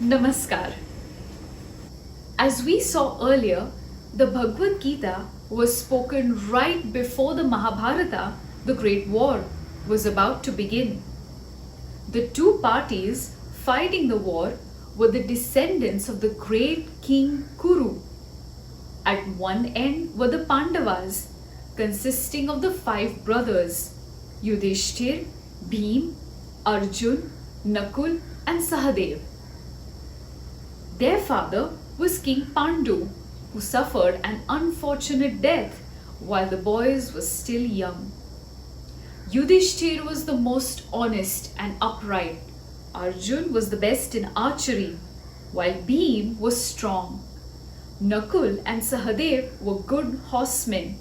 Namaskar. As we saw earlier, the Bhagavad Gita was spoken right before the Mahabharata, the Great War, was about to begin. The two parties fighting the war were the descendants of the great king Kuru. At one end were the Pandavas, consisting of the 5 brothers Yudhishthir, Bhim, Arjun, Nakul, and Sahadev. Their father was King Pandu, who suffered an unfortunate death while the boys were still young. Yudhishthir was the most honest and upright. Arjun was the best in archery, while Bhim was strong. Nakul and Sahadev were good horsemen.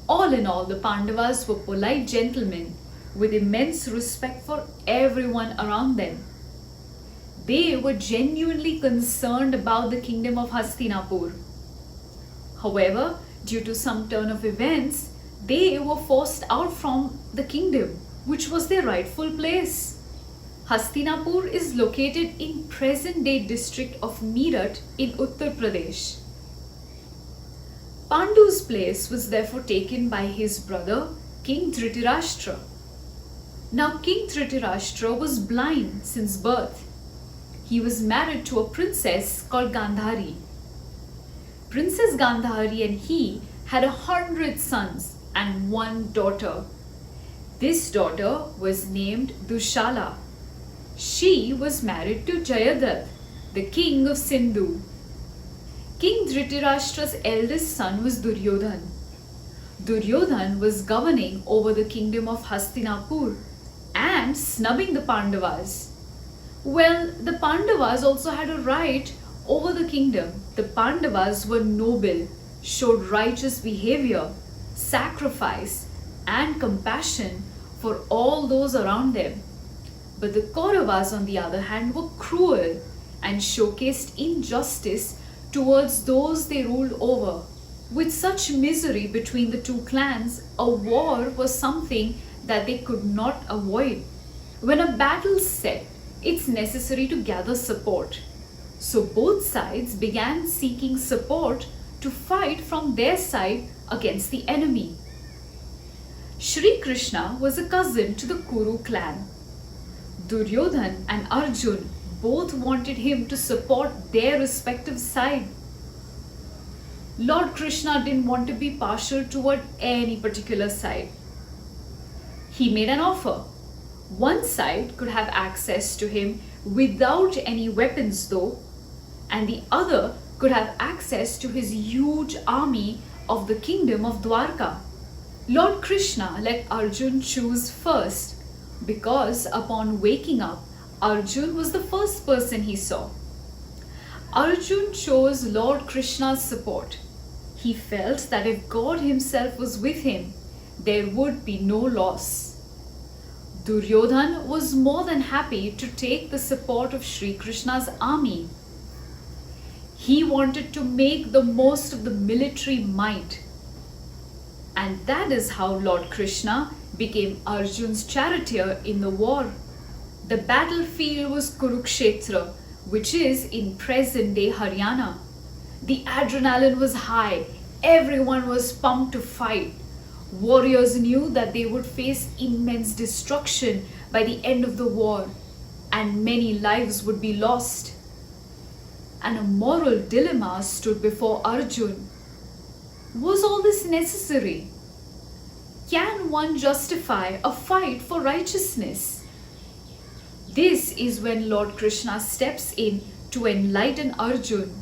All in all, the Pandavas were polite gentlemen with immense respect for everyone around them. They were genuinely concerned about the kingdom of Hastinapur. However, due to some turn of events, they were forced out from the kingdom, which was their rightful place. Hastinapur is located in present-day district of Meerut in Uttar Pradesh. Pandu's place was therefore taken by his brother, King Dhritarashtra. Now King Dhritarashtra was blind since birth. He was married to a princess called Gandhari. Princess Gandhari and he had 100 sons and 1 daughter. This daughter was named Dushala. She was married to Jayadratha, the king of Sindhu. King Dhritarashtra's eldest son was Duryodhan. Duryodhan was governing over the kingdom of Hastinapur and snubbing the Pandavas. Well, the Pandavas also had a right over the kingdom. The Pandavas were noble, showed righteous behavior, sacrifice, and compassion for all those around them. But the Kauravas, on the other hand, were cruel and showcased injustice towards those they ruled over. With such misery between the two clans, a war was something that they could not avoid. When a battle set, it's necessary to gather support. So both sides began seeking support to fight from their side against the enemy. Shri Krishna was a cousin to the Kuru clan. Duryodhan and Arjun both wanted him to support their respective side. Lord Krishna didn't want to be partial toward any particular side. He made an offer. One side could have access to him without any weapons though, and the other could have access to his huge army of the kingdom of Dwarka. Lord Krishna let Arjun choose first because upon waking up, Arjun was the first person he saw. Arjun chose Lord Krishna's support. He felt that if God himself was with him, there would be no loss. Duryodhan was more than happy to take the support of Shri Krishna's army. He wanted to make the most of the military might. And that is how Lord Krishna became Arjun's charioteer in the war. The battlefield was Kurukshetra, which is in present-day Haryana. The adrenaline was high. Everyone was pumped to fight. Warriors knew that they would face immense destruction by the end of the war, and many lives would be lost. And a moral dilemma stood before Arjun. Was all this necessary? Can one justify a fight for righteousness? This is when Lord Krishna steps in to enlighten Arjun.